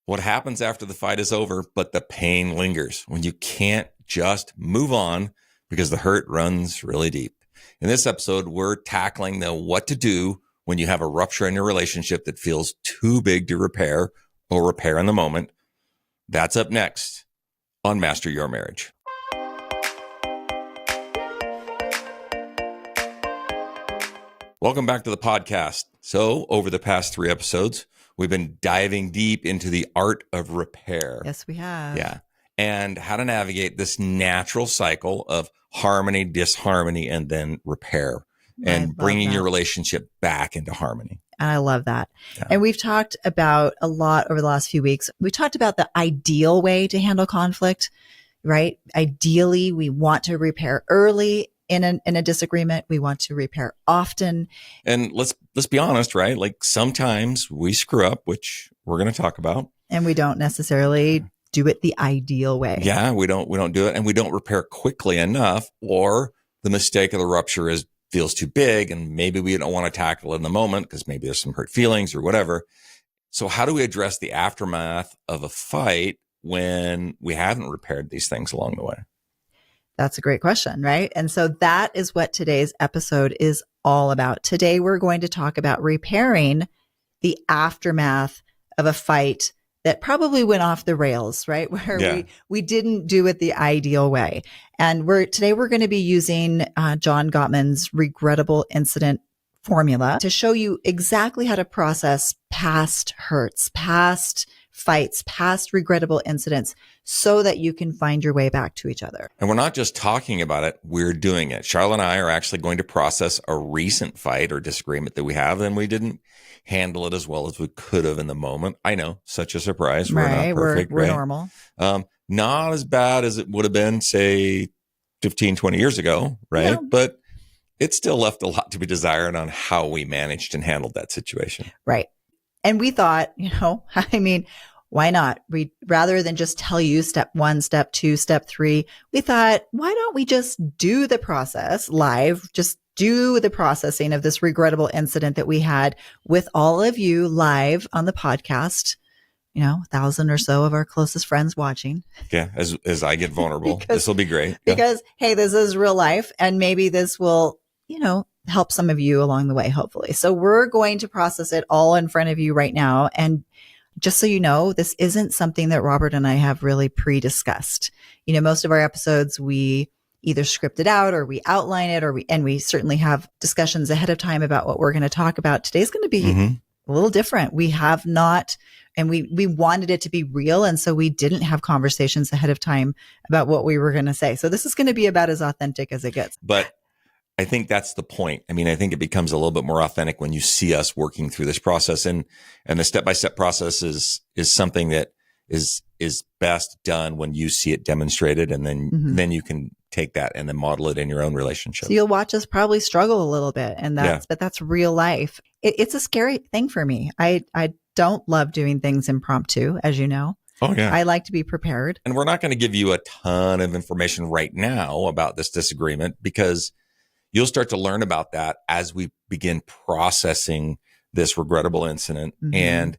What happens after the fight is over, but the pain lingers when you can't just move on because the hurt runs really deep. In this episode, we're tackling the what to do when you have a rupture in your relationship that feels too big to repair or repair in the moment. That's up next on Master Your Marriage. Welcome back to the podcast. So over the past 3 episodes, we've been diving deep into the art of repair. Yes, we have. Yeah. And how to navigate this natural cycle of harmony, disharmony, and then repair and bringing your relationship back into harmony. And I love that. Yeah. And we've talked about a lot over the last few weeks. We talked about the ideal way to handle conflict, right? Ideally, we want to repair early in a disagreement. We want to repair often. And let's be honest, right? Like sometimes we screw up, which we're going to talk about. And we don't necessarily do it the ideal way. Yeah, we don't do it, and we don't repair quickly enough, or the mistake of the rupture feels too big, and maybe we don't want to tackle it in the moment because maybe there's some hurt feelings or whatever. So how do we address the aftermath of a fight when we haven't repaired these things along the way? That's a great question, right? And so that is what today's episode is all about. Today, we're going to talk about repairing the aftermath of a fight that probably went off the rails, right? Where we didn't do it the ideal way. And today we're going to be using John Gottman's Regrettable incident formula to show you exactly how to process past hurts, past fights, past regrettable incidents, so that you can find your way back to each other. And we're not just talking about it, we're doing it. Sharla and I are actually going to process a recent fight or disagreement that we have, and we didn't handle it as well as we could have in the moment. I know, such a surprise. We're not perfect, we're right? normal. Not as bad as it would have been, say, 15, 20 years ago, right? Yeah. But it still left a lot to be desired on how we managed and handled that situation. Right. And we thought, why not? Rather than just tell you step 1, step 2, step 3, we thought, why don't we just do the process live? Just do the processing of this regrettable incident that we had with all of you live on the podcast. 1,000 or so of our closest friends watching. Yeah. As I get vulnerable, this will be great. Because, hey, this is real life, and maybe this will, help some of you along the way, hopefully. So we're going to process it all in front of you right now. And just so you know, this isn't something that Robert and I have really pre-discussed. Most of our episodes, we either script it out or we outline it, and we certainly have discussions ahead of time about what we're going to talk about. Today's going to be a little different. We have not, and we wanted it to be real. And so we didn't have conversations ahead of time about what we were going to say. So this is going to be about as authentic as it gets. But I think that's the point. I think it becomes a little bit more authentic when you see us working through this process, and the step-by-step process is something that is best done when you see it demonstrated, and then you can take that and then model it in your own relationship. So you'll watch us probably struggle a little bit, but that's real life. It's a scary thing for me. I don't love doing things impromptu, as you know. Oh, yeah. I like to be prepared. And we're not going to give you a ton of information right now about this disagreement, because you'll start to learn about that as we begin processing this regrettable incident. And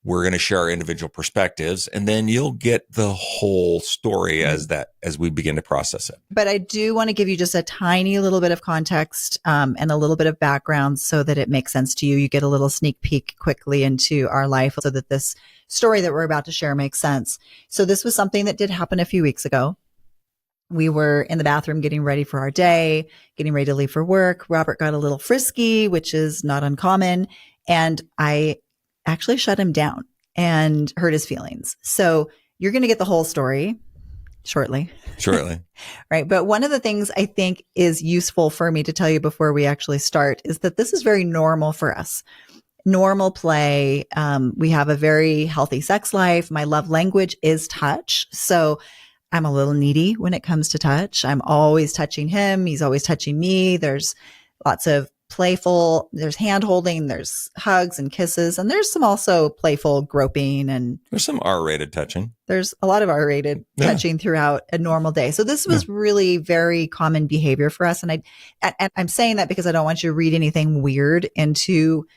we're going to share our individual perspectives, and then you'll get the whole story as we begin to process it. But I do want to give you just a tiny little bit of context and a little bit of background so that it makes sense to you. You get a little sneak peek quickly into our life so that this story that we're about to share makes sense. So this was something that did happen a few weeks ago. We were in the bathroom getting ready for our day, getting ready to leave for work. Robert got a little frisky, which is not uncommon. And I actually shut him down and hurt his feelings. So you're going to get the whole story shortly. Right. But one of the things I think is useful for me to tell you before we actually start is that this is very normal for us. Normal play. We have a very healthy sex life. My love language is touch. So I'm a little needy when it comes to touch. I'm always touching him. He's always touching me. There's lots of there's hand holding, there's hugs and kisses, and there's some also playful groping, and there's some R-rated touching. There's a lot of R-rated touching throughout a normal day. So this was really very common behavior for us. And I'm saying that because I don't want you to read anything weird into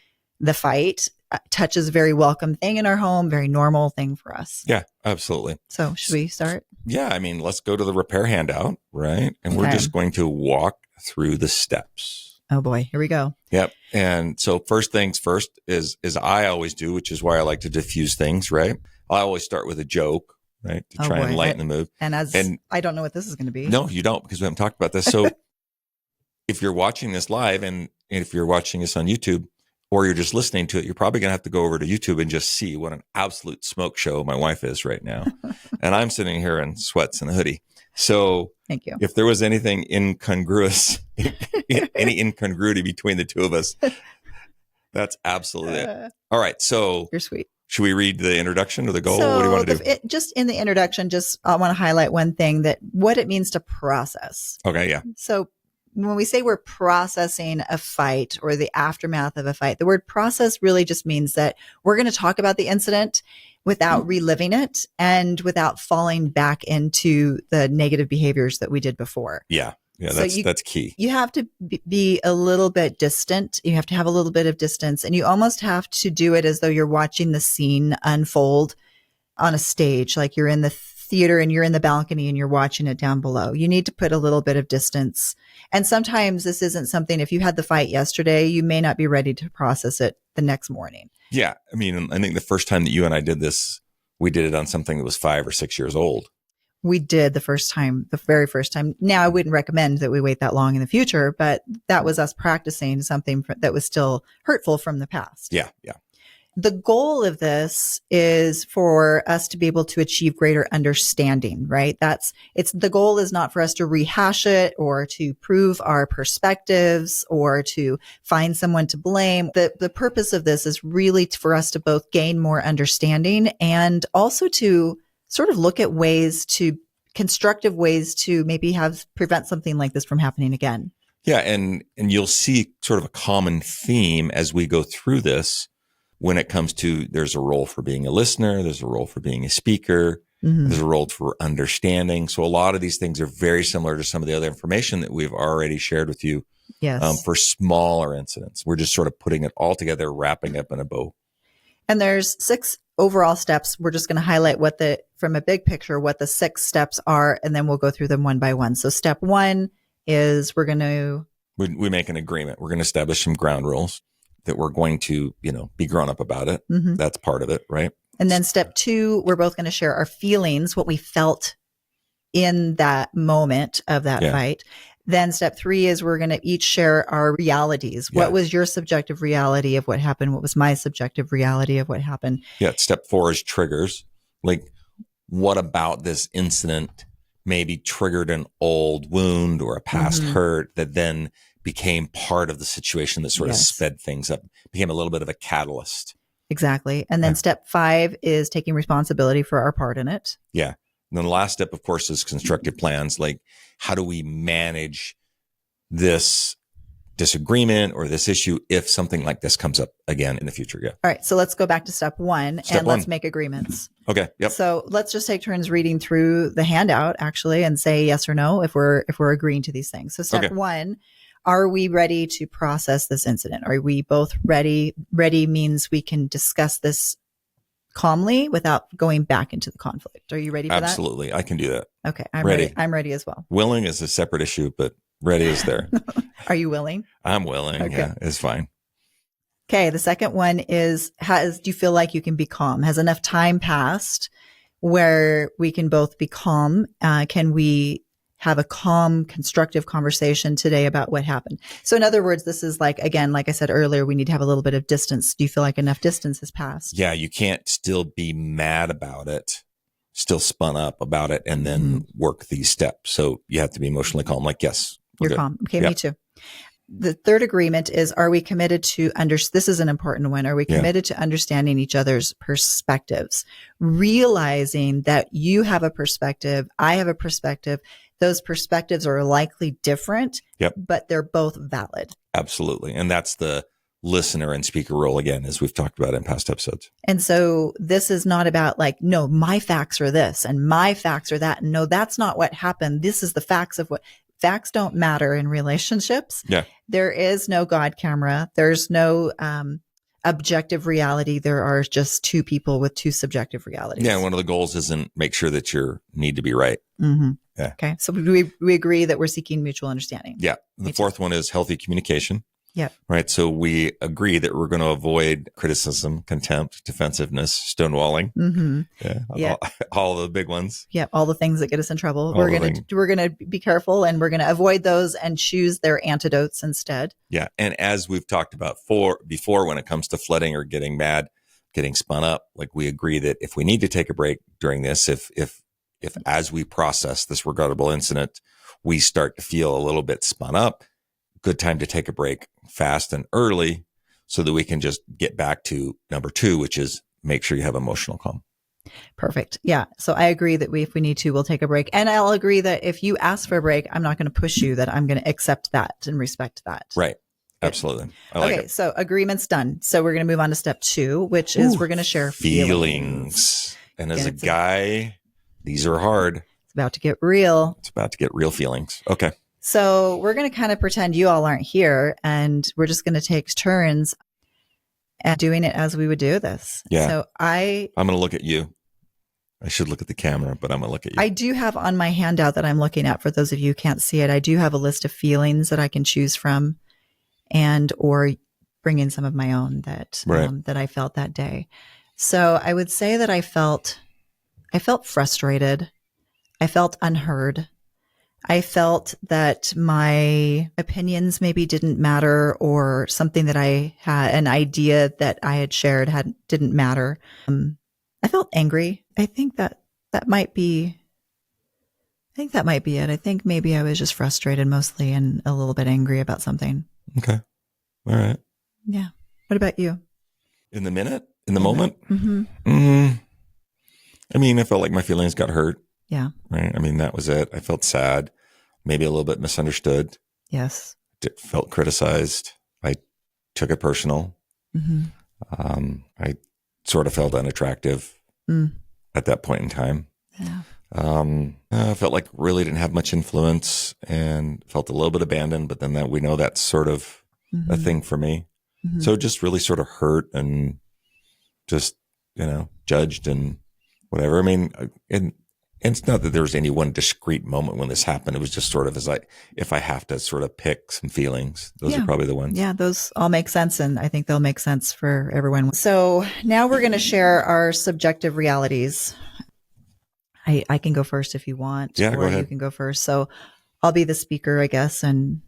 the fight. Touch is a very welcome thing in our home, very normal thing for us. Yeah, absolutely. So should we start? Yeah, I mean, let's go to the repair handout, right? And we're just going to walk through the steps. Oh boy, here we go. Yep. And so first things first is I always do, which is why I like to diffuse things, right? I always start with a joke, right? To try and lighten the mood. And I don't know what this is going to be. No, you don't, because we haven't talked about this. So if you're watching this live and if you're watching this on YouTube or you're just listening to it, you're probably going to have to go over to YouTube and just see what an absolute smoke show my wife is right now. And I'm sitting here in sweats and a hoodie. So thank you. If there was anything incongruous, any incongruity between the two of us, that's absolutely it. All right. So you're sweet. Should we read the introduction or the goal? What do you want to do? Just in the introduction, I want to highlight one thing, that what it means to process. Okay. Yeah. So when we say we're processing a fight or the aftermath of a fight, the word process really just means that we're going to talk about the incident without reliving it and without falling back into the negative behaviors that we did before. Yeah. Yeah, so that's key. You have to be a little bit distant. You have to have a little bit of distance, and you almost have to do it as though you're watching the scene unfold on a stage, like you're in the theater and you're in the balcony and you're watching it down below. You need to put a little bit of distance. And sometimes this isn't something, if you had the fight yesterday, you may not be ready to process it the next morning. Yeah. I mean, I think the first time that you and I did this, we did it on something that was 5 or 6 years old. We did the very first time. Now, I wouldn't recommend that we wait that long in the future, but that was us practicing something that was still hurtful from the past. Yeah. Yeah. The goal of this is for us to be able to achieve greater understanding, right? The goal is not for us to rehash it or to prove our perspectives or to find someone to blame. The purpose of this is really for us to both gain more understanding and also to sort of look at constructive ways to maybe prevent something like this from happening again. Yeah. And you'll see sort of a common theme as we go through this when it comes to, there's a role for being a listener. There's a role for being a speaker. Mm-hmm. There's a role for understanding. So a lot of these things are very similar to some of the other information that we've already shared with you. Yes. For smaller incidents. We're just sort of putting it all together, wrapping up in a bow. And there's 6 overall steps. We're just going to highlight from a big picture, what the 6 steps are, and then we'll go through them one by one. So step 1 is we make an agreement. We're going to establish some ground rules that we're going to, be grown up about it. Mm-hmm. That's part of it, right? And then step 2, we're both going to share our feelings, what we felt in that moment of that fight. Then step 3 is we're going to each share our realities. Yeah. What was your subjective reality of what happened? What was my subjective reality of what happened? Yeah. Step 4 is triggers. Like, what about this incident maybe triggered an old wound or a past hurt that then became part of the situation that sort of sped things up, became a little bit of a catalyst. Exactly. And then step 5 is taking responsibility for our part in it. Yeah. And then the last step, of course, is constructive plans. Like, how do we manage this disagreement or this issue if something like this comes up again in the future? Yeah. All right. So let's go back to step 1 let's make agreements. Okay. Yep. So let's just take turns reading through the handout actually and say yes or no if we're agreeing to these things. So step 1, are we ready to process this incident? Are we both ready? Ready means we can discuss this calmly without going back into the conflict. Are you ready for that? Absolutely. I can do that. Okay. I'm ready. I'm ready as well. Willing is a separate issue, but ready is there. Are you willing? I'm willing. Okay. Yeah, it's fine. Okay. The second one is, do you feel like you can be calm? Has enough time passed where we can both be calm? Can we have a calm, constructive conversation today about what happened? So in other words, this is like I said earlier, we need to have a little bit of distance. Do you feel like enough distance has passed? Yeah. You can't still be mad about it, still spun up about it, and then work these steps. So you have to be emotionally calm. Like, yes. You're calm. Okay. Me too. The third agreement is, are we committed to this is an important one. Are we committed to understanding each other's perspectives? Realizing that you have a perspective, I have a perspective. Those perspectives are likely different, but they're both valid. Absolutely. And that's the listener and speaker role again, as we've talked about in past episodes. And so this is not about like, no, my facts are this and my facts are that. No, that's not what happened. This is the facts of what. Facts don't matter in relationships. Yeah. There is no God camera. There's no objective reality. There are just two people with two subjective realities. Yeah. One of the goals isn't make sure that you need to be right. Mm-hmm. Yeah. Okay. So we agree that we're seeking mutual understanding. Yeah. The fourth one is healthy communication. Yep. Right. So we agree that we're going to avoid criticism, contempt, defensiveness, stonewalling. Mm-hmm. Yeah. Yeah. All the big ones. Yeah. All the things that get us in trouble. All We're going to be careful, and we're going to avoid those and choose their antidotes instead. Yeah. And as we've talked about before, when it comes to flooding or getting mad, getting spun up, like we agree that if we need to take a break during this, if as we process this regrettable incident, we start to feel a little bit spun up, good time to take a break fast and early so that we can just get back to number 2, which is make sure you have emotional calm. Perfect. Yeah. So I agree that if we need to, we'll take a break. And I'll agree that if you ask for a break, I'm not going to push you, that I'm going to accept that and respect that. Right. Absolutely. I like it. So agreement's done. So we're going to move on to step 2, which is we're going to share feelings. And as a guy, these are hard. It's about to get real. It's about to get real feelings. Okay. So we're going to kind of pretend you all aren't here, and we're just going to take turns at doing it as we would do this. Yeah. So I'm going to look at you. I should look at the camera, but I'm going to look at you. I do have on my handout that I'm looking at, for those of you who can't see it, I do have a list of feelings that I can choose from, and or bring in some of my own that that I felt that day. So I would say that I felt frustrated. I felt unheard. I felt that my opinions maybe didn't matter, or something that I had, an idea that I had shared didn't matter. I felt angry. I think that might be it. I think maybe I was just frustrated mostly, and a little bit angry about something. Okay. All right. Yeah. What about you? In the moment? Mm-hmm. I mean, I felt like my feelings got hurt. Yeah. Right. I mean, that was it. I felt sad, maybe a little bit misunderstood. Yes. Felt criticized. I took it personal. Mm-hmm. I sort of felt unattractive at that point in time. Yeah. I felt like really didn't have much influence, and felt a little bit abandoned, but then we know that's sort of a thing for me. Mm-hmm. So just really sort of hurt and just, judged and whatever. I mean, and it's not that there was any one discrete moment when this happened. It was just sort of if I have to sort of pick some feelings, those are probably the ones. Yeah, those all make sense. And I think they'll make sense for everyone. So now we're going to share our subjective realities. I can go first if you want. Yeah, go ahead. You can go first. So I'll be the speaker, I guess, and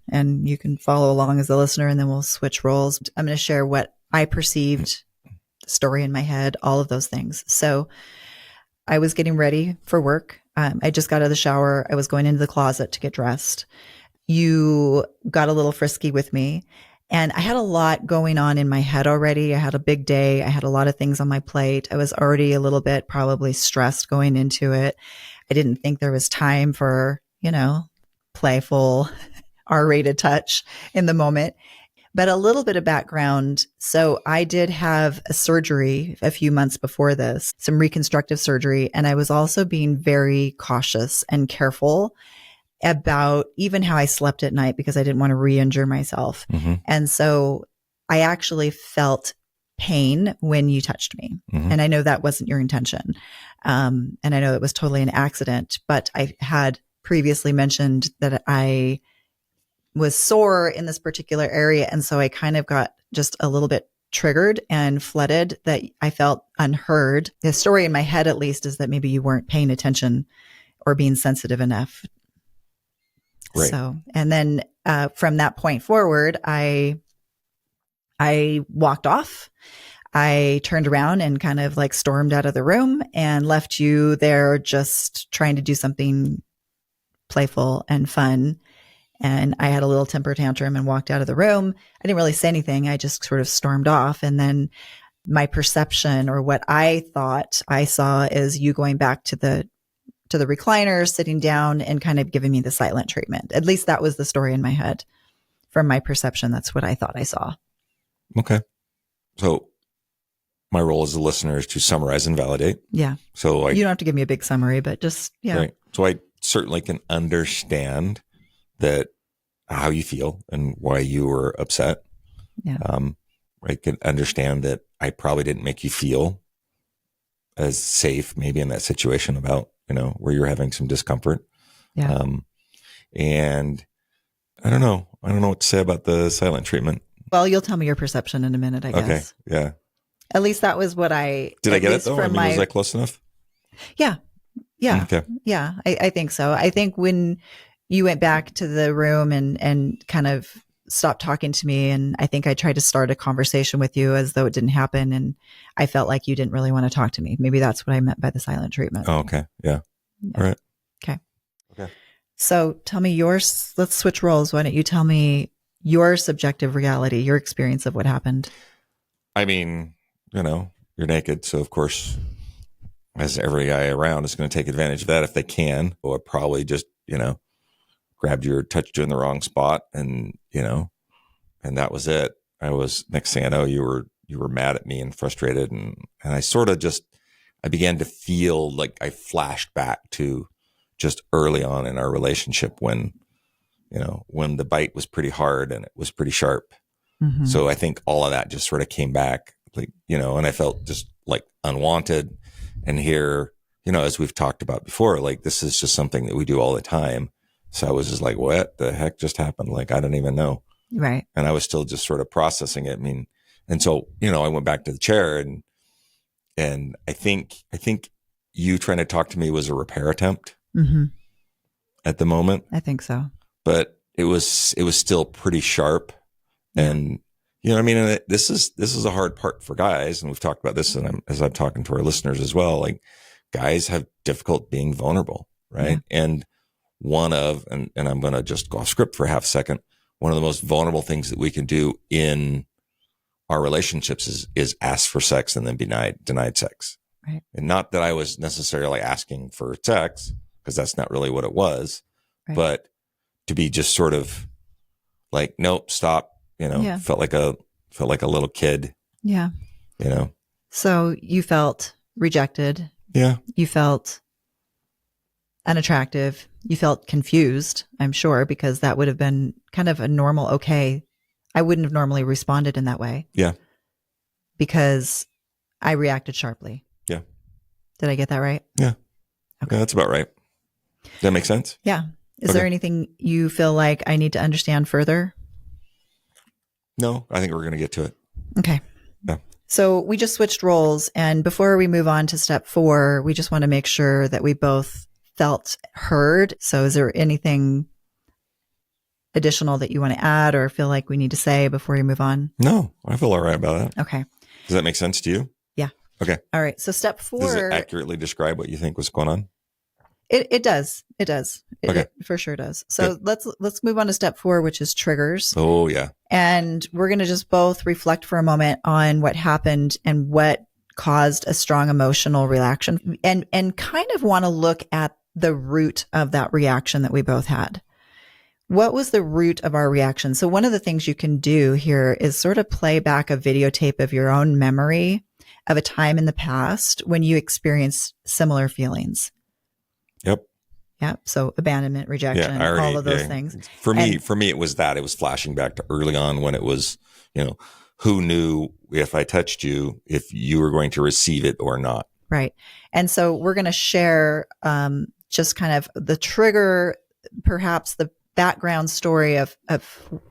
you can follow along as the listener, and then we'll switch roles. I'm going to share what I perceived, the story in my head, all of those things. So I was getting ready for work. I just got out of the shower. I was going into the closet to get dressed. You got a little frisky with me, and I had a lot going on in my head already. I had a big day. I had a lot of things on my plate. I was already a little bit probably stressed going into it. I didn't think there was time for, playful R-rated touch in the moment. But a little bit of background. So I did have a surgery a few months before this, some reconstructive surgery. And I was also being very cautious and careful about even how I slept at night, because I didn't want to re-injure myself. Mm-hmm. And so I actually felt pain when you touched me. Mm-hmm. And I know that wasn't your intention. And I know it was totally an accident, but I had previously mentioned that I was sore in this particular area. And so I kind of got just a little bit triggered and flooded, that I felt unheard. The story in my head, at least, is that maybe you weren't paying attention or being sensitive enough. Right. So, and then from that point forward, I walked off. I turned around and kind of like stormed out of the room and left you there just trying to do something playful and fun. And I had a little temper tantrum and walked out of the room. I didn't really say anything. I just sort of stormed off. And then my perception, or what I thought I saw, is you going back to the recliner, sitting down and kind of giving me the silent treatment. At least that was the story in my head. From my perception, that's what I thought I saw. Okay. So my role as a listener is to summarize and validate. Yeah. So you don't have to give me a big summary, but just, yeah. Right. So I certainly can understand that how you feel and why you were upset. Yeah. I could understand that I probably didn't make you feel as safe maybe in that situation about, where you're having some discomfort. Yeah. And I don't know what to say about the silent treatment. Well, you'll tell me your perception in a minute, I guess. Okay. Yeah. At least that was what did I get it though? Was that close enough? Yeah. Yeah. Okay. Yeah. I think so. I think when you went back to the room and kind of stopped talking to me, and I think I tried to start a conversation with you as though it didn't happen, and I felt like you didn't really want to talk to me. Maybe that's what I meant by the silent treatment. Oh, okay. Yeah. All right. Okay. Okay. So tell me yours. Let's switch roles. Why don't you tell me your subjective reality, your experience of what happened? I mean, you're naked. So of course, as every guy around is going to take advantage of that if they can, or probably just, grabbed you or touched you in the wrong spot. And, and that was it. Next thing I know, you were mad at me and frustrated. And I sort of I began to feel like I flashed back to just early on in our relationship when the bite was pretty hard and it was pretty sharp. Mm-hmm. So I think all of that just sort of came back, like, and I felt just like unwanted. And here, as we've talked about before, like this is just something that we do all the time. So I was just like, what the heck just happened? Like, I don't even know. Right. And I was still just sort of processing it. I mean, and so, I went back to the chair and I think you trying to talk to me was a repair attempt at the moment. I think so. But it was still pretty sharp. Yeah. And, and this is a hard part for guys. And we've talked about this as I'm talking to our listeners as well. Like guys have difficult being vulnerable. Right. Yeah. And and I'm going to just go off script for a half a second. One of the most vulnerable things that we can do in our relationships is ask for sex and then be denied sex. Right. And not that I was necessarily asking for sex, because that's not really what it was, right. But to be just sort of like, nope, stop, yeah. felt like a little kid. Yeah. So you felt rejected. Yeah. You felt unattractive. You felt confused, I'm sure, because that would have been kind of a normal, okay. I wouldn't have normally responded in that way. Yeah. Because I reacted sharply. Yeah. Did I get that right? Yeah. Okay. Yeah, that's about right. Does that make sense? Yeah. Is there anything you feel like I need to understand further? No, I think we're going to get to it. Okay. Yeah. So we just switched roles. And before we move on to step 4, we just want to make sure that we both felt heard. So is there anything additional that you want to add or feel like we need to say before we move on? No, I feel all right about that. Okay. Does that make sense to you? Yeah. Okay. All right. So step 4. Does it accurately describe what you think was going on? It does. It does. Okay. It for sure does. So let's move on to step 4, which is triggers. Oh yeah. And we're going to just both reflect for a moment on what happened and what caused a strong emotional reaction, and kind of want to look at the root of that reaction that we both had. What was the root of our reaction? So one of the things you can do here is sort of play back a videotape of your own memory of a time in the past when you experienced similar feelings. Yep. Yeah. So abandonment, rejection, all of those things. For me, it was that. It was flashing back to early on when it was, who knew if I touched you, if you were going to receive it or not. Right. And so we're going to share just kind of the trigger, perhaps the background story of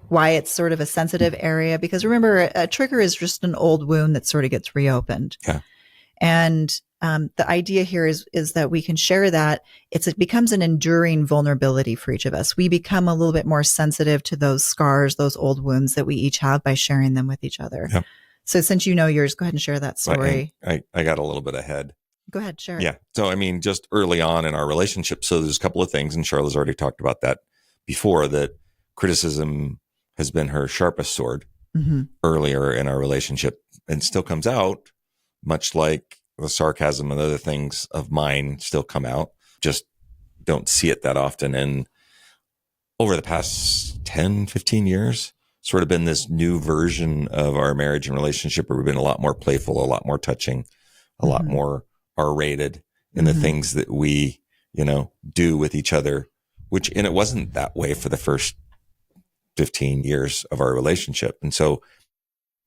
why it's sort of a sensitive area. Because remember, a trigger is just an old wound that sort of gets reopened. Yeah. And the idea here is that we can share that it becomes an enduring vulnerability for each of us. We become a little bit more sensitive to those scars, those old wounds that we each have by sharing them with each other. Yep. So since you know yours, go ahead and share that story. I got a little bit ahead. Go ahead, share. Yeah. So, just early on in our relationship, so there's a couple of things, and Sharla's already talked about that before, that criticism has been her sharpest sword earlier in our relationship, and still comes out, much like the sarcasm and other things of mine still come out. Just don't see it that often. And over the past 10, 15 years, sort of been this new version of our marriage and relationship where we've been a lot more playful, a lot more touching, a lot more R-rated in the things that we, do with each other, and it wasn't that way for the first 15 years of our relationship. And so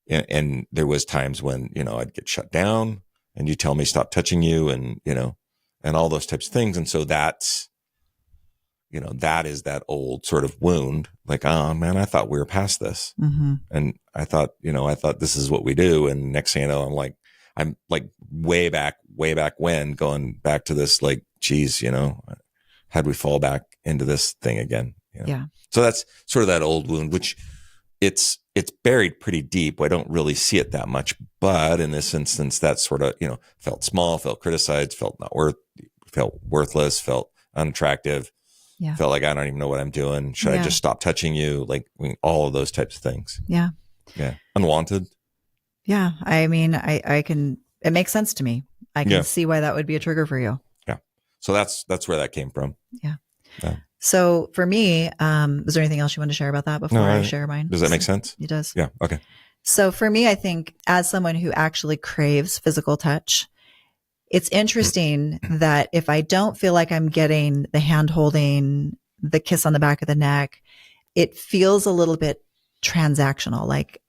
and there was times when, I'd get shut down and you tell me stop touching you and, and all those types of things. And so that's, that is that old sort of wound. Like, oh man, I thought we were past this. Mm-hmm. And I thought this is what we do. And next thing you know, I'm like way back when, going back to this, like, geez, how'd we fall back into this thing again? Yeah. So that's sort of that old wound, which it's buried pretty deep. I don't really see it that much, but in this instance, that sort of, felt small, felt criticized, felt worthless, felt unattractive. Yeah. Felt like I don't even know what I'm doing. Should I just stop touching you? Like, all of those types of things. Yeah. Yeah. Unwanted. Yeah. I mean, I can, it makes sense to me. I can see why that would be a trigger for you. Yeah. So that's where that came from. Yeah. So for me, was there anything else you want to share about that before I share mine? Does that make sense? It does. Yeah. Okay. So for me, I think as someone who actually craves physical touch, it's interesting that if I don't feel like I'm getting the hand holding, the kiss on the back of the neck, it feels a little bit transactional. Like,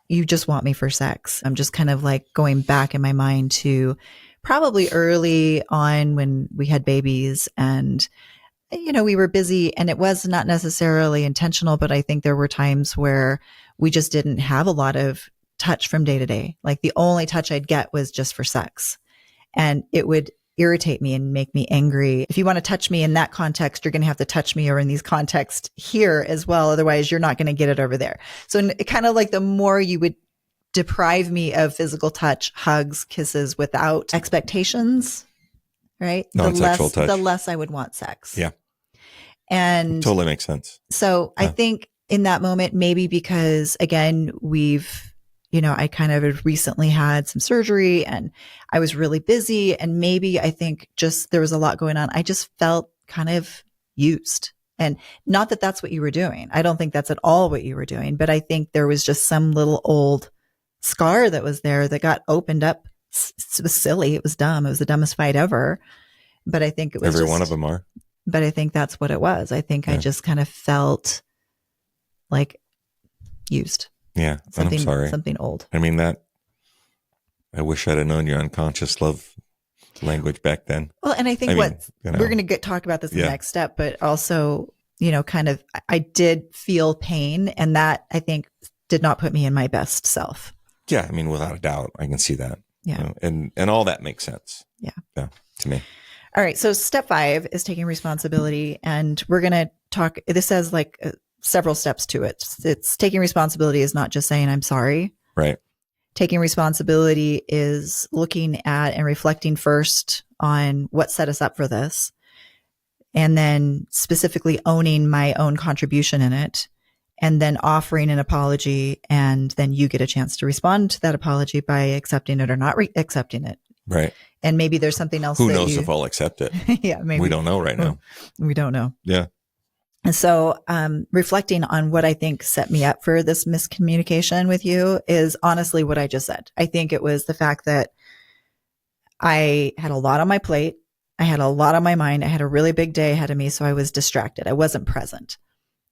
you just want me for sex. I'm just kind of like going back in my mind to probably early on when we had babies and, we were busy and it was not necessarily intentional, but I think there were times where we just didn't have a lot of touch from day to day. Like, the only touch I'd get was just for sex. And it would irritate me and make me angry. If you want to touch me in that context, you're going to have to touch me or in these contexts here as well. Otherwise, you're not going to get it over there. So it kind of like the more you would deprive me of physical touch, hugs, kisses without expectations, right? Non-sexual touch. The less I would want sex. Yeah. And it totally makes sense. So I think in that moment, maybe because again, I kind of had recently had some surgery and I was really busy, and maybe I think just there was a lot going on. I just felt kind of used, and not that that's what you were doing. I don't think that's at all what you were doing, but I think there was just some little old scar that was there that got opened up. It was silly. It was dumb. It was the dumbest fight ever. But I think it was every one of them are. But I think that's what it was. I think I just kind of felt like used. Yeah. I'm sorry. Something old. I mean, I wish I'd have known your unconscious love language back then. Well, and I think we're going to talk about this in the next step, but also, kind of, I did feel pain, and that I think did not put me in my best self. Yeah. I mean, without a doubt, I can see that. Yeah. And all that makes sense. Yeah. Yeah. To me. All right. So step 5 is taking responsibility, and we're going to talk, this has like several steps to it. It's taking responsibility is not just saying I'm sorry. Right. Taking responsibility is looking at and reflecting first on what set us up for this, and then specifically owning my own contribution in it, and then offering an apology, and then you get a chance to respond to that apology by accepting it or not accepting it. Right. And maybe there's something else. Who knows if I'll accept it? Yeah, maybe. We don't know right now. We don't know. Yeah. And so, reflecting on what I think set me up for this miscommunication with you is honestly what I just said. I think it was the fact that I had a lot on my plate. I had a lot on my mind. I had a really big day ahead of me. So I was distracted. I wasn't present.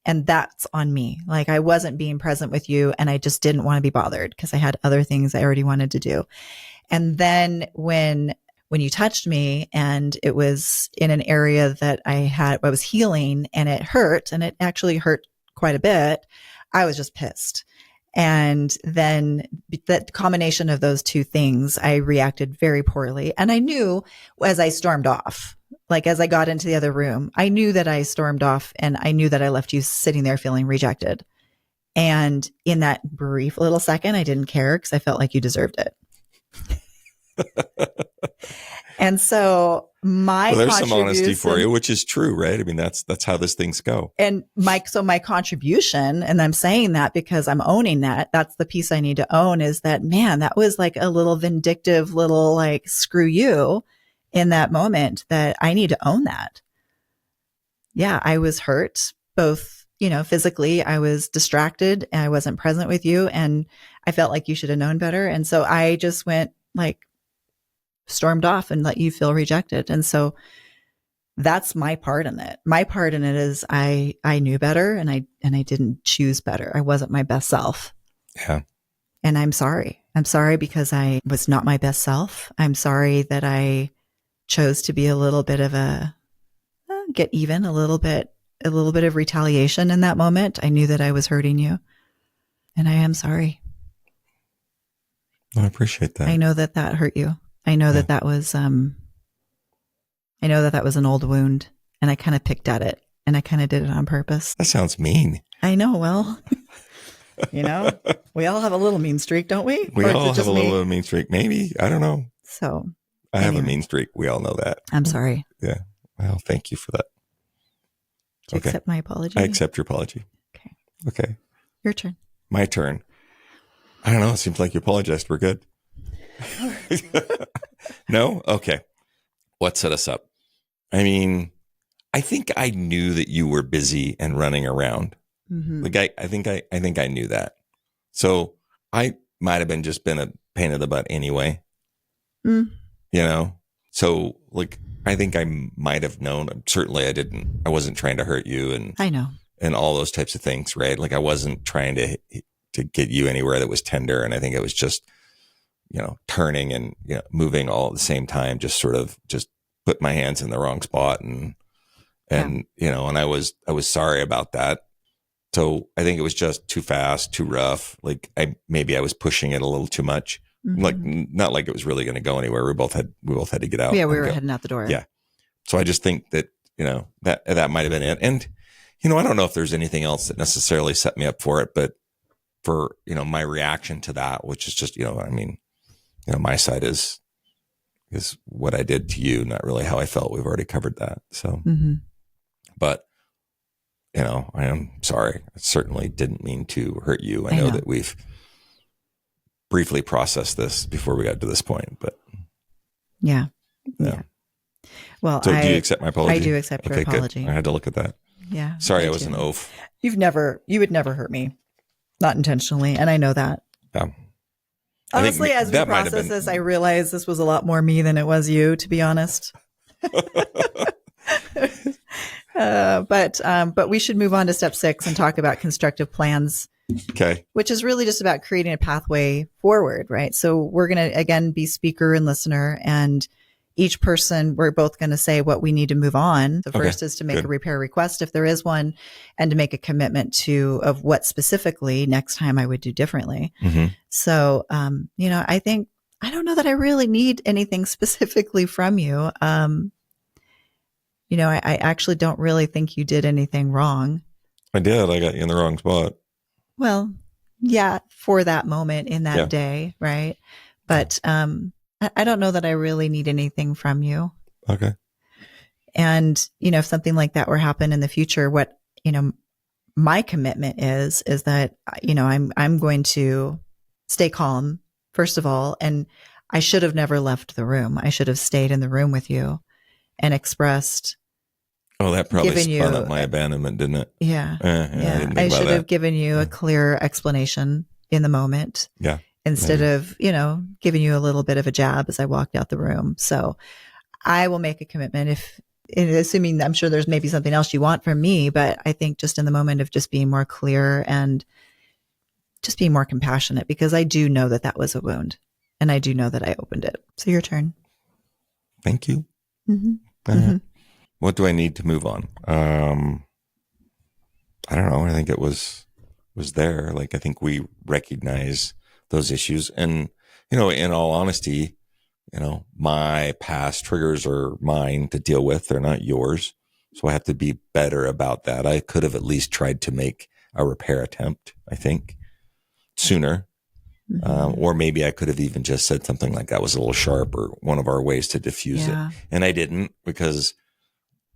And that's on me. Like, I wasn't being present with you, and I just didn't want to be bothered because I had other things I already wanted to do. And then when you touched me, and it was in an area that I was healing, and it hurt, and it actually hurt quite a bit, I was just pissed. And then that combination of those two things, I reacted very poorly. And I knew as I stormed off, like as I got into the other room, I knew that I stormed off, and I knew that I left you sitting there feeling rejected. And in that brief little second, I didn't care because I felt like you deserved it. And so there's some honesty for you, which is true, right? I mean, that's how these things go. And my contribution, and I'm saying that because I'm owning that. That's the piece I need to own, is that, man, that was like a little vindictive little like screw you in that moment, that I need to own that. Yeah, I was hurt, both, physically. I was distracted and I wasn't present with you, and I felt like you should have known better. And so I just went like stormed off and let you feel rejected. And so that's my part in it. My part in it is I knew better, and I didn't choose better. I wasn't my best self. Yeah. And I'm sorry. I'm sorry because I was not my best self. I'm sorry that I chose to be a little bit of get even, a little bit of retaliation in that moment. I knew that I was hurting you, and I am sorry. I appreciate that. I know that hurt you. I know that was, I know that was an old wound, and I kind of picked at it, and I kind of did it on purpose. That sounds mean. I know. Well, we all have a little mean streak, don't we? We all have a little mean streak. Maybe. I don't know. So I have a mean streak. We all know that. I'm sorry. Yeah. Well, thank you for that. Do you accept my apology? I accept your apology. Okay. Your turn. My turn. I don't know. It seems like you apologized. We're good. No? Okay. What set us up? I mean, I think I knew that you were busy and running around. Mm-hmm. Like I think I knew that. So I might have just been a pain in the butt anyway. Mm. So like I think I might have known. Certainly I wasn't trying to hurt you and I know. And all those types of things, right? Like I wasn't trying to get you anywhere that was tender. And I think it was just, turning and moving all at the same time, just sort of just put my hands in the wrong spot and I was sorry about that. So I think it was just too fast, too rough. Like maybe I was pushing it a little too much. Mm-hmm. Like not like it was really going to go anywhere. We both had to get out. Yeah, we were heading out the door. Yeah. So I just think that that might have been it. And I don't know if there's anything else that necessarily set me up for it, but for my reaction to that, which is just my side is what I did to you, not really how I felt. We've already covered that. So, but I am sorry. I certainly didn't mean to hurt you. I know that we've briefly processed this before we got to this point, but yeah. Well, so do you accept my apology? I do accept your apology. Good. I had to look at that. Yeah. Sorry, I was an oaf. You would never hurt me, not intentionally, and I know that. Yeah. Honestly, as we process this, I realized this was a lot more me than it was you, to be honest. But we should move on to step 6 and talk about constructive plans. Okay. Which is really just about creating a pathway forward, right? So we're going to, again, be speaker and listener, and each person, we're both going to say what we need to move on. The first is to make a repair request if there is one, and to make a commitment of what specifically next time I would do differently. Mm-hmm. So, I think, I don't know that I really need anything specifically from you. I actually don't really think you did anything wrong. I did. I got you in the wrong spot. Well, yeah, for that moment in that day, right? But I don't know that I really need anything from you. Okay. And, if something like that were happen in the future, what, my commitment is that, I'm going to stay calm, first of all. And I should have never left the room. I should have stayed in the room with you and expressed. Oh, that probably spun up my abandonment, didn't it? Yeah. I should have given you a clear explanation in the moment. Yeah. Instead of, giving you a little bit of a jab as I walked out the room. So I will make a commitment assuming I'm sure there's maybe something else you want from me, but I think just in the moment of just being more clear and just being more compassionate, because I do know that was a wound and I do know that I opened it. So your turn. Thank you. Mm-hmm. Mm-hmm. What do I need to move on? I don't know. I think it was there. Like, I think we recognize those issues. And, in all honesty, my past triggers are mine to deal with. They're not yours. So I have to be better about that. I could have at least tried to make a repair attempt, I think, sooner. Mm-hmm. Or maybe I could have even just said something like that was a little sharp, or one of our ways to diffuse it. And I didn't, because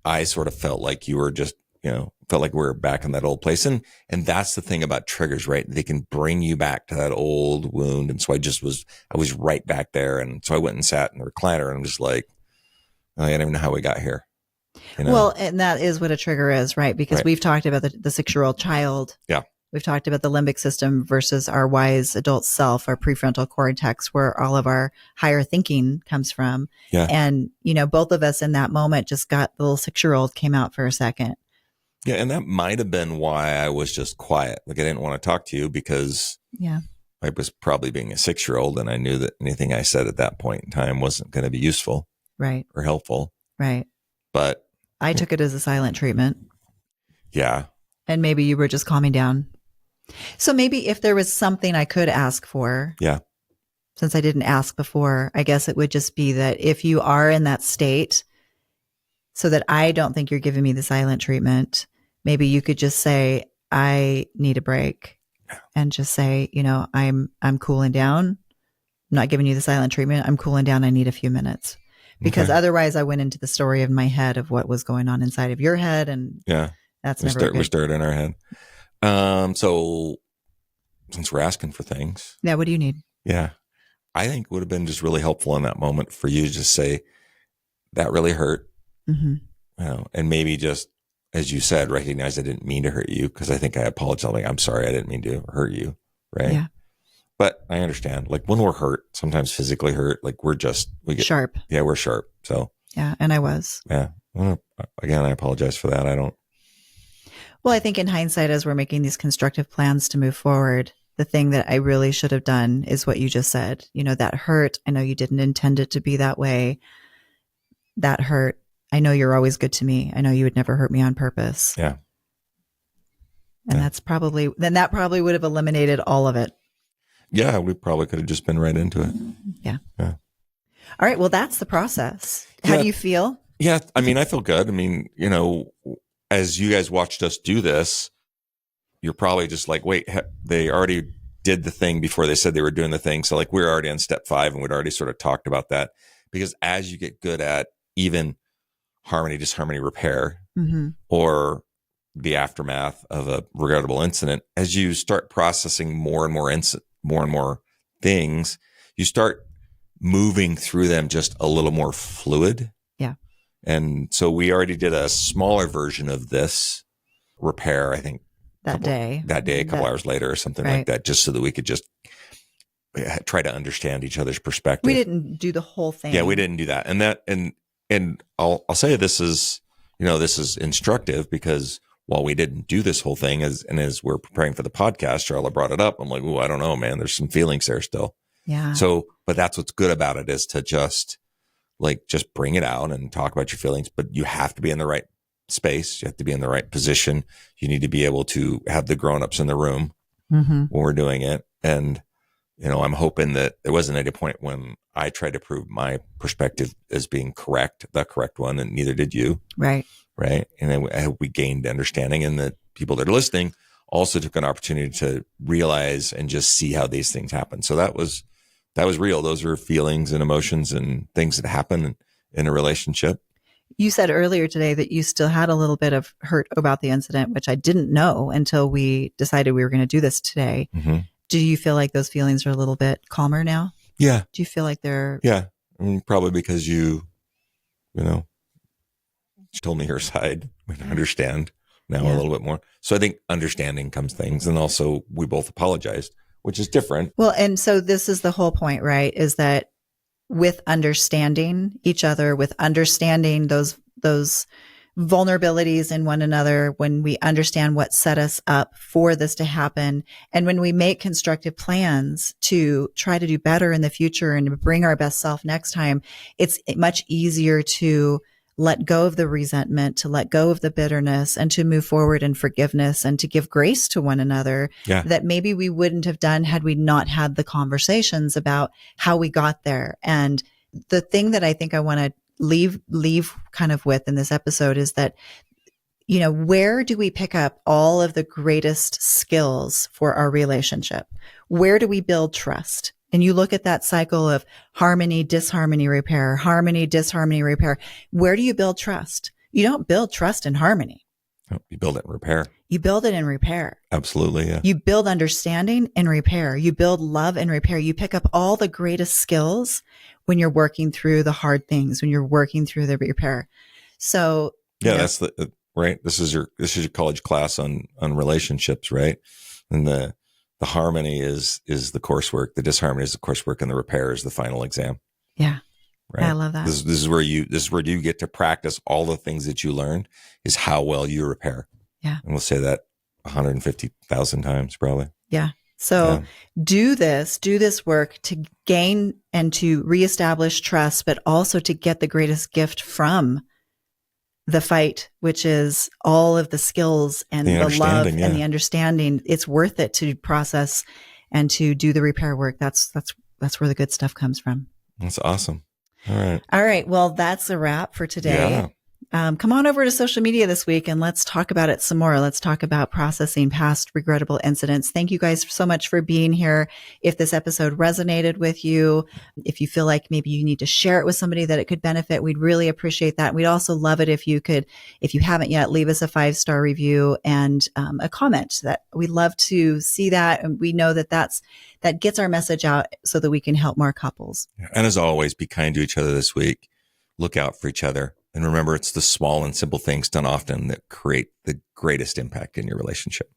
I sort of felt like you were just, felt like we were back in that old place. And that's the thing about triggers, right? They can bring you back to that old wound. And so I was right back there. And so I went and sat in the recliner, and I'm just like, I don't even know how we got here. Well, and that is what a trigger is, right? Because we've talked about the 6-year-old child. Yeah. We've talked about the limbic system versus our wise adult self, our prefrontal cortex, where all of our higher thinking comes from. Yeah. And, both of us in that moment just got the little 6-year-old came out for a second. Yeah. And that might have been why I was just quiet. Like, I didn't want to talk to you because I was probably being a 6-year-old, and I knew that anything I said at that point in time wasn't going to be useful Right. or helpful. Right. But I took it as a silent treatment. yeah. And maybe you were just calming down. So maybe if there was something I could ask for, Yeah. since I didn't ask before, I guess it would just be that if you are in that state, so that I don't think you're giving me the silent treatment, maybe you could just say, I need a break, and just say, I'm cooling down. I'm not giving you the silent treatment. I'm cooling down. I need a few minutes, because otherwise I went into the story in my head of what was going on inside of your head. And that's never good. We start in our head. So since we're asking for things. Yeah. What do you need? Yeah. I think it would have been just really helpful in that moment for you to just say, that really hurt. Mm-hmm. And maybe just, as you said, recognize I didn't mean to hurt you, because I think I apologized. Like, I'm sorry, I didn't mean to hurt you. Right. Yeah. But I understand, like, when we're hurt, sometimes physically hurt, like we get sharp. Yeah. We're sharp. So yeah. And I was. Yeah. Well, again, I apologize for that. Well, I think in hindsight, as we're making these constructive plans to move forward, the thing that I really should have done is what you just said. That hurt. I know you didn't intend it to be that way. That hurt. I know you're always good to me. I know you would never hurt me on purpose. Yeah. And that probably would have eliminated all of it. Yeah. We probably could have just been right into it. Yeah. Yeah. All right. Well, that's the process. How do you feel? Yeah. I mean, I feel good. I mean, as you guys watched us do this, you're probably just like, wait, they already did the thing before they said they were doing the thing. So like, we're already on step 5, and we'd already sort of talked about that, because as you get good at even harmony, disharmony repair, or the aftermath of a regrettable incident, as you start processing more and more things, you start moving through them just a little more fluid. Yeah. And so we already did a smaller version of this repair, I think, that day, a couple hours later or something like that, just so that we could just try to understand each other's perspective. We didn't do the whole thing. Yeah, we didn't do that. And I'll say this is instructive, because while we didn't do this whole thing, as we're preparing for the podcast, Sharla brought it up. I'm like, I don't know, man, there's some feelings there still. Yeah. So, but that's what's good about it, is to just bring it out and talk about your feelings, but you have to be in the right space. You have to be in the right position. You need to be able to have the grownups in the room when we're doing it. And, I'm hoping that there wasn't any point when I tried to prove my perspective as being the correct one, and neither did you. Right. Right. And then I hope we gained understanding, and that people that are listening also took an opportunity to realize and just see how these things happen. So that was real. Those are feelings and emotions and things that happen in a relationship. You said earlier today that you still had a little bit of hurt about the incident, which I didn't know until we decided we were going to do this today. Mm-hmm. Do you feel like those feelings are a little bit calmer now? Yeah. Do you feel like they're... Yeah. I mean, probably because you told me her side. We understand now a little bit more. So I think understanding comes things. And also we both apologized, which is different. Well, and so this is the whole point, right? Is that with understanding each other, with understanding those vulnerabilities in one another, when we understand what set us up for this to happen, and when we make constructive plans to try to do better in the future and bring our best self next time, it's much easier to let go of the resentment, to let go of the bitterness, and to move forward in forgiveness, and to give grace to one another that maybe we wouldn't have done had we not had the conversations about how we got there. And the thing that I think I want to leave kind of with in this episode is that, where do we pick up all of the greatest skills for our relationship? Where do we build trust? And you look at that cycle of harmony, disharmony, repair, harmony, disharmony, repair. Where do you build trust? You don't build trust in harmony. No, you build it in repair. You build it in repair. Absolutely. Yeah. You build understanding in repair. You build love in repair. You pick up all the greatest skills when you're working through the hard things, when you're working through the repair. So that's right. This is your college class on relationships, right? And the harmony is the coursework. The disharmony is the coursework, and the repair is the final exam. Yeah. Right. I love that. This is where you get to practice all the things that you learned, is how well you repair. Yeah. And we'll say that 150,000 times probably. Yeah. So do this work to gain and to reestablish trust, but also to get the greatest gift from the fight, which is all of the skills and the love and the understanding. It's worth it to process and to do the repair work. That's where the good stuff comes from. That's awesome. All right. Well, that's a wrap for today. Come on over to social media this week and let's talk about it some more. Let's talk about processing past regrettable incidents. Thank you guys so much for being here. If this episode resonated with you, if you feel like maybe you need to share it with somebody that it could benefit, we'd really appreciate that. We'd also love it if you could, if you haven't yet, leave us a 5-star review and a comment. That we'd love to see that. And we know that that gets our message out so that we can help more couples. And as always, be kind to each other this week. Look out for each other. And remember, it's the small and simple things done often that create the greatest impact in your relationship.